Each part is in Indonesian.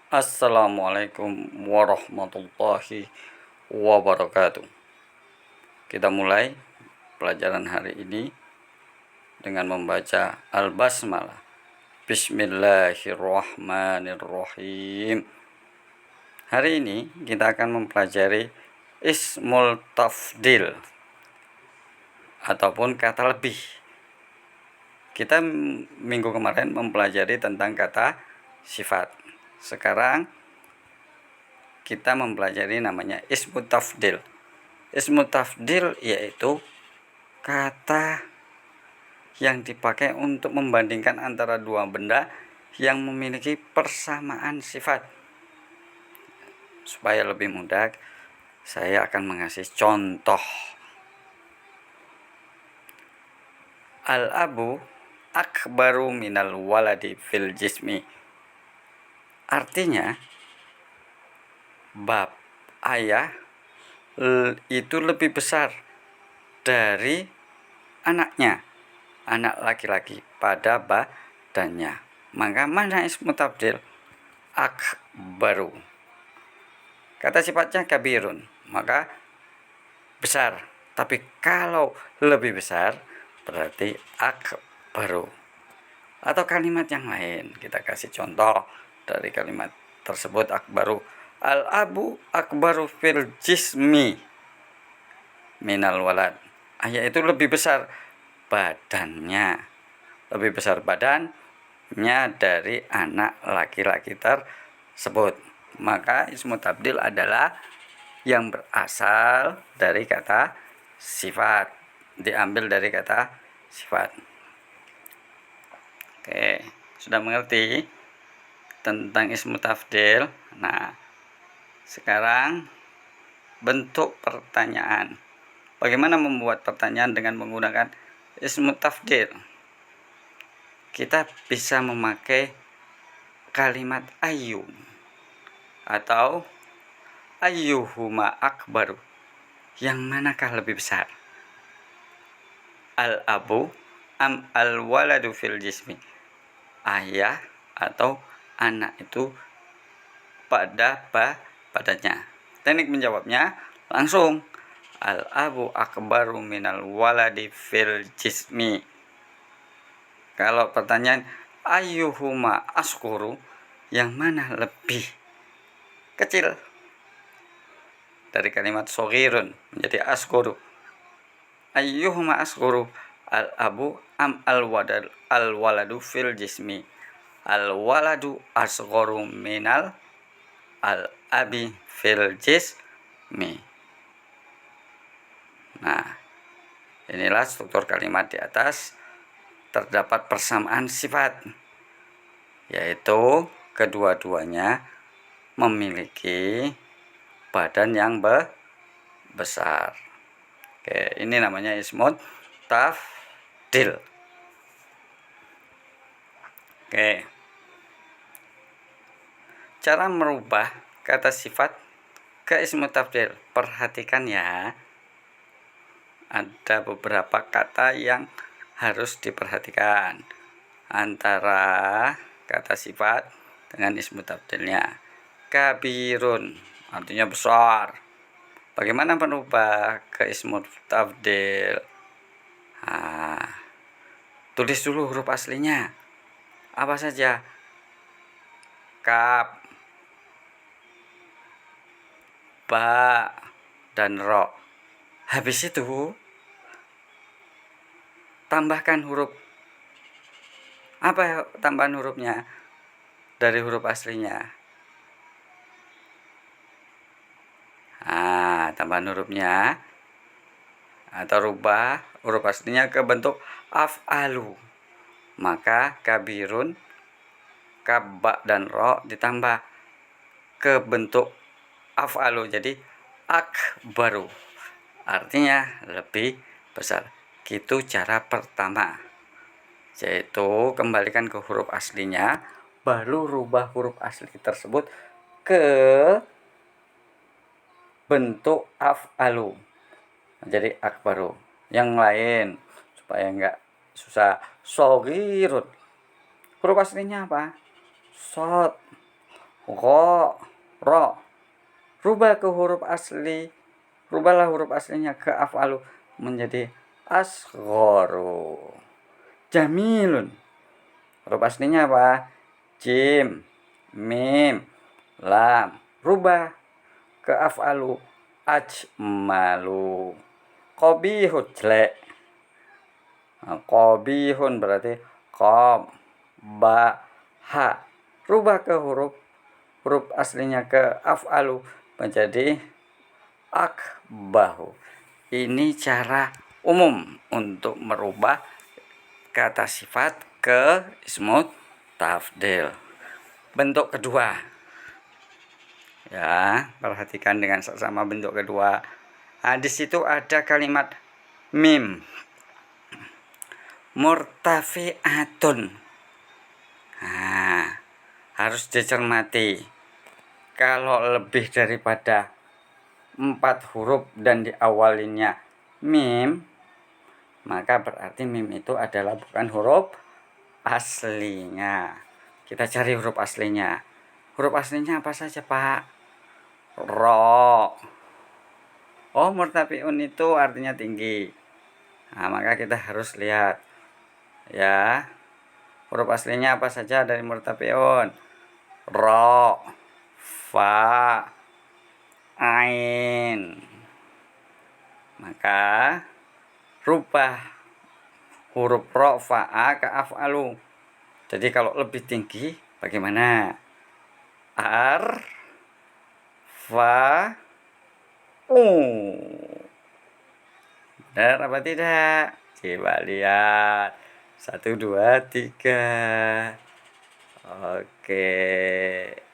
Assalamualaikum warahmatullahi wabarakatuh. Kita mulai pelajaran hari ini dengan membaca Al-Basmalah. Bismillahirrahmanirrahim. Hari ini kita akan mempelajari Ismul Tafdil ataupun kata lebih. Kita minggu kemarin mempelajari tentang kata sifat. Sekarang kita mempelajari namanya Ismu Tafdil. Ismu Tafdil yaitu kata yang dipakai untuk membandingkan antara dua benda yang memiliki persamaan sifat. Supaya lebih mudah, saya akan mengasih contoh. Al-abu akbaru minal waladi fil jismi. Artinya, bab ayah itu lebih besar dari anaknya, anak laki-laki pada badannya. Maka mana ismu tabdil? Akbaru. Kata sifatnya kabirun, maka besar. Tapi kalau lebih besar berarti akbaru. Atau kalimat yang lain, kita kasih contoh dari kalimat tersebut. Akbaru, al-abu akbaru fil jismi minal walad. Ayah itu lebih besar badannya, lebih besar badannya dari anak laki-laki tersebut. Maka ismu tabdil adalah yang berasal dari kata sifat, diambil dari kata sifat. Oke, sudah mengerti tentang ismu tafdil? Nah, sekarang bentuk pertanyaan. Bagaimana membuat pertanyaan dengan menggunakan ismu tafdil? Kita bisa memakai kalimat ayu atau ayyuhuma akbaru. Yang manakah lebih besar? Al-abu am al-waladu fil jismi. Ayah atau anak itu pada badannya. Teknik menjawabnya langsung. Al-abu akbaru minal waladi fil jismi. Kalau pertanyaan ayyuhuma askuru, yang mana lebih kecil? Dari kalimat soghirun menjadi askuru. Ayyuhuma askuru, al-abu am al-waladu fil jismi. Al-waladu asgharu minal al-abi fil jismi. Nah, inilah struktur kalimat di atas. Terdapat persamaan sifat, yaitu kedua-duanya memiliki badan yang besar. Oke, ini namanya ismu tafdil. Oke. Cara merubah kata sifat ke ismu tafdil. Perhatikan ya. Ada beberapa kata yang harus diperhatikan antara kata sifat dengan ismu tafdilnya. Kabirun artinya besar. Bagaimana merubah ke ismu tafdil? Tulis dulu huruf aslinya. Apa saja? Kaf, ba, dan ro. Habis itu tambahkan huruf. Apa tambahan hurufnya dari huruf aslinya? Tambahan hurufnya atau rubah huruf aslinya ke bentuk af'alu. Maka kabirun, kab, dan ro ditambah ke bentuk af'alu, jadi akbaru, artinya lebih besar. Gitu cara pertama, yaitu kembalikan ke huruf aslinya, baru rubah huruf asli tersebut ke bentuk af'alu, jadi akbaru. Yang lain supaya enggak susah, soghirun, huruf aslinya apa? Sod, Ro, ro. Rubah ke huruf asli. Rubahlah huruf aslinya ke af'alu menjadi asgharu. Jamilun. Huruf aslinya apa? Jim, mim, lam. Rubah ke af'alu ajmalu. Qabihun jelek. Qabihun berarti qom, ba, ha. Rubah ke huruf aslinya ke af'alu menjadi akbahu. Ini cara umum untuk merubah kata sifat ke ismu tafdil. Bentuk kedua. Ya, perhatikan dengan sama bentuk kedua. Nah, di situ ada kalimat mim. Murtafi'atun. Nah, harus dicermati. Kalau lebih daripada 4 huruf dan diawalinnya mim, maka berarti mim itu adalah bukan huruf aslinya. Kita cari huruf aslinya. Huruf aslinya apa saja, Pak? Ro. Oh, murtafi'un itu artinya tinggi. Nah, maka kita harus lihat ya, huruf aslinya apa saja dari murtafi'un? Ro, fa, ain. Maka rubah huruf ro, fa, a ke af'alu. Jadi kalau lebih tinggi bagaimana? Ar, fa, u. Benar apa tidak? Coba lihat. 1, 2, 3. Oke.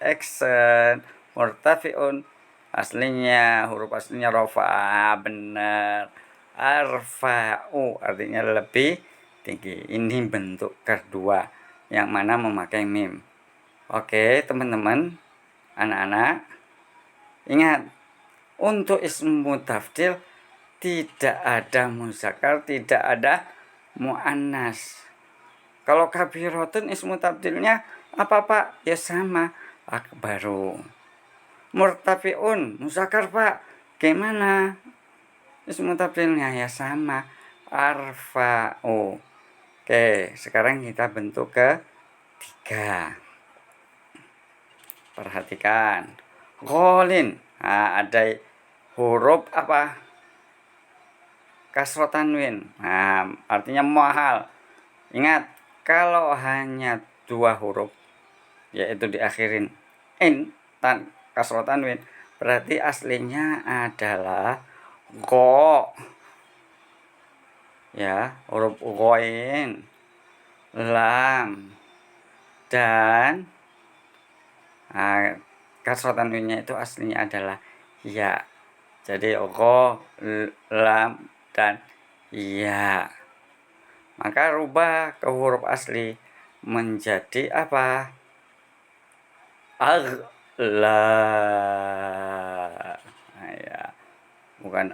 Action. Murtafi'un. Aslinya, huruf aslinya rofa. Benar. Arfa'u artinya lebih tinggi. Ini bentuk kedua yang mana memakai mim. Oke, teman-teman, anak-anak, ingat, untuk ismu tafdil tidak ada muzakkar, tidak ada muannas. Kalau kabirotun ismu tafdilnya apa, Pak? Ya sama, akbaru. Murtafi'un muzakkar, Pak. Gimana? Ismu tafdilnya ya sama, arfa'u. Oke, sekarang kita bentuk ketiga. Perhatikan. Gholin. Nah, ada huruf apa? Kasroh tanwin. Nah, artinya mahal. Ingat, kalau hanya 2 huruf, yaitu diakhirin in, kasroh tanwin, berarti aslinya adalah go. Ya, huruf ghoin, lam, dan kasroh tanwinnya itu aslinya adalah ya. Jadi go, lam, dan ya. Maka rubah ke huruf asli menjadi apa? Agla. Nah, ya. Bukan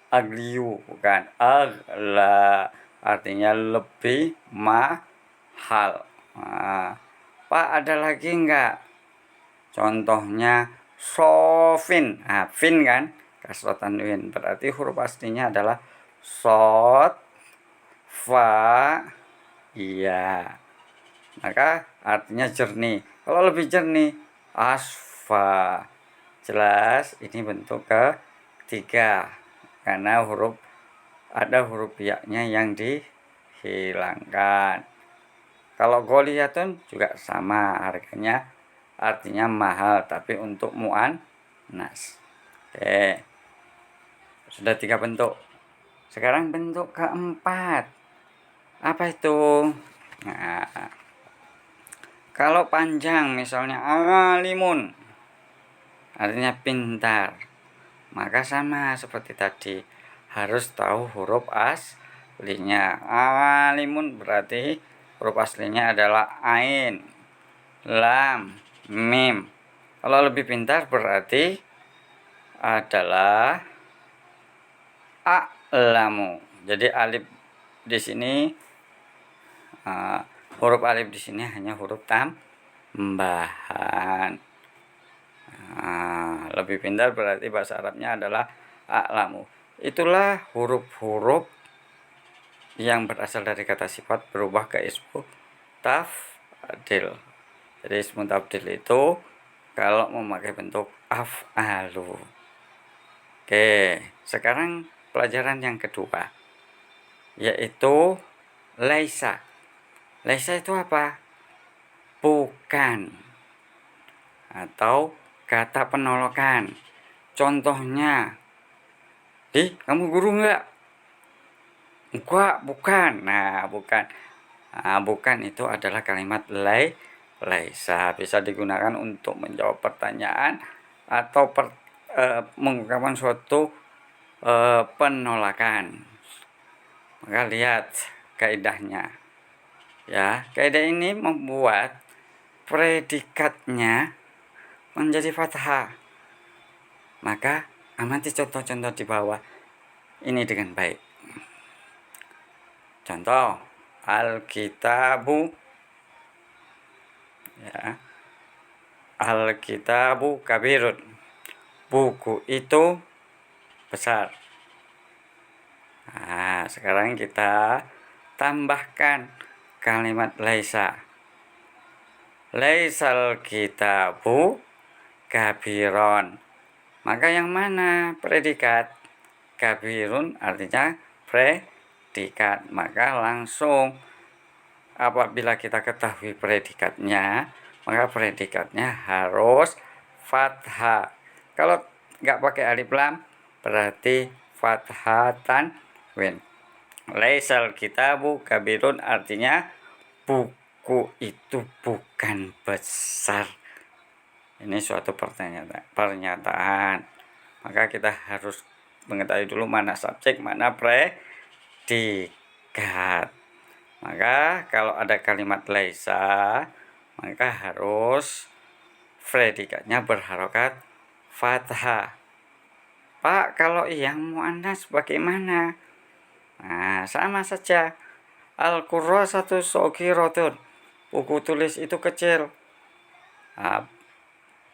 agliu, bukan agla. Artinya lebih mahal. Nah, Pak, ada lagi enggak? Contohnya sofin. Nah, fin kan? Kasroh tanwin. Berarti huruf aslinya adalah sod, fa, iya. Maka artinya jernih. Kalau lebih jernih, asfa. Jelas ini bentuk ketiga. Karena ada huruf ya-nya yang dihilangkan. Kalau goliyatun juga sama, harganya artinya mahal, tapi untuk muannas. Oke. Sudah 3 bentuk. Sekarang bentuk keempat. Apa itu? Nah, kalau panjang misalnya alimun, artinya pintar, maka sama seperti tadi, harus tahu huruf aslinya. Alimun berarti huruf aslinya adalah ain, lam, mim. Kalau lebih pintar berarti adalah a'lamu. Jadi alif di sini, huruf alif di sini hanya huruf tambahan. Lebih pintar berarti bahasa Arabnya adalah a'lamu. Itulah huruf-huruf yang berasal dari kata sifat berubah ke ismu tafdil. Jadi ismu tafdil itu kalau memakai bentuk af'alu. Oke, sekarang pelajaran yang kedua, yaitu laisa. Laisa itu apa? Bukan, atau kata penolakan. Contohnya, kamu guru nggak? Enggak, bukan. Nah, bukan. Bukan itu adalah kalimat laisa. Bisa digunakan untuk menjawab pertanyaan atau mengungkapkan suatu penolakan. Maka lihat kaidahnya. Ya, kaidah ini membuat predikatnya menjadi fathah. Maka amati contoh-contoh di bawah ini dengan baik. Contoh, Alkitabu, ya, Alkitabu kabirun, buku itu besar. Sekarang kita tambahkan kalimat laisa. Laisal kitabu kabiron. Maka yang mana predikat? Kabirun artinya predikat. Maka langsung apabila kita ketahui predikatnya, maka predikatnya harus fathah. Kalau nggak pakai alif lam, berarti fathatan win. Laisal kitabu kabirun artinya buku itu bukan besar. Ini suatu pernyataan. Maka kita harus mengetahui dulu mana subjek, mana predikat. Maka kalau ada kalimat laisa, maka harus predikatnya berharokat fathah. Pak, kalau yang muannas bagaimana? Sama saja. Al-kurrasatu shagiratun. Buku tulis itu kecil.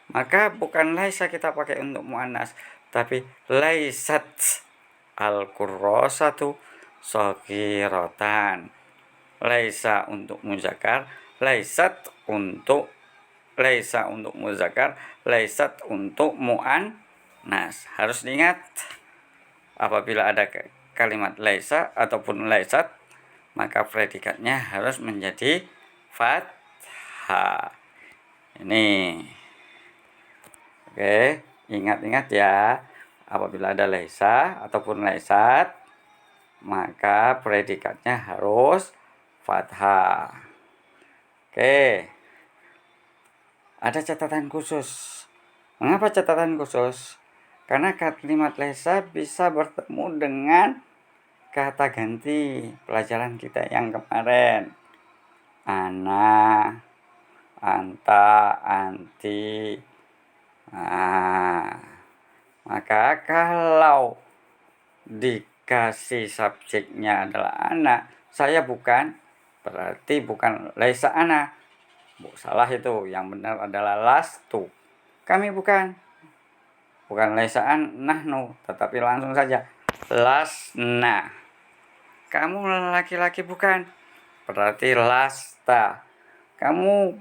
Maka bukan laisa kita pakai untuk muannas, tapi laisat al-kurrasatu shaghiratan. Laisa untuk muzakkar, laisa untuk muzakkar, laisat untuk muannas. Harus diingat apabila ada kalimat laisa ataupun laisat, maka predikatnya harus menjadi fathah. Ini. Oke, ingat-ingat ya. Apabila ada laisa ataupun laisat, maka predikatnya harus fathah. Oke. Ada catatan khusus. Mengapa catatan khusus? Karena kalimat laisa bisa bertemu dengan kata ganti pelajaran kita yang kemarin. Ana, anta, anti. Maka kalau dikasih subjeknya adalah anak, saya bukan, berarti bukan laisa ana. Salah itu, yang benar adalah lastu. Kami bukan laisa nahnu, tetapi langsung saja lasna. Kamu laki-laki bukan, berarti lasta. Kamu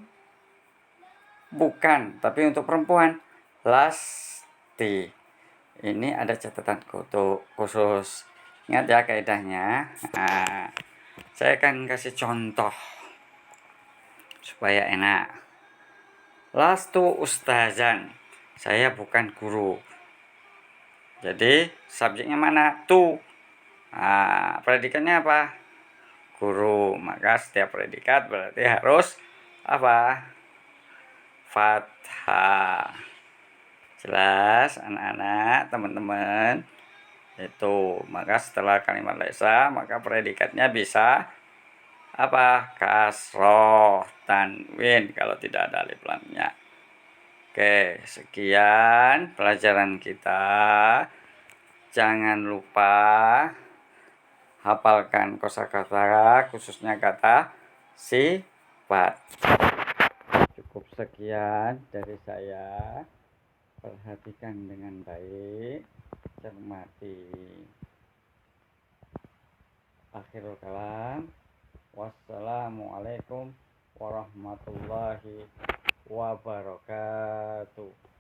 bukan, tapi untuk perempuan lasti. Ini ada catatan khusus. Ingat ya kaidahnya. Saya akan kasih contoh supaya enak. Lastu ustazan. Saya bukan guru. Jadi subjeknya mana? Tu. Predikatnya apa? Guru. Maka setiap predikat berarti harus apa? Fathah. Jelas anak-anak, teman-teman? Itu. Maka setelah kalimat laisa, maka predikatnya bisa apa? Kasroh, tanwin kalau tidak ada alif lamnya. Oke, sekian pelajaran kita. Jangan lupa hafalkan kosakata, khususnya kata sifat. Cukup sekian dari saya. Perhatikan dengan baik, cermati. Akhirul kalam. Wassalamualaikum warahmatullahi wabarakatuh.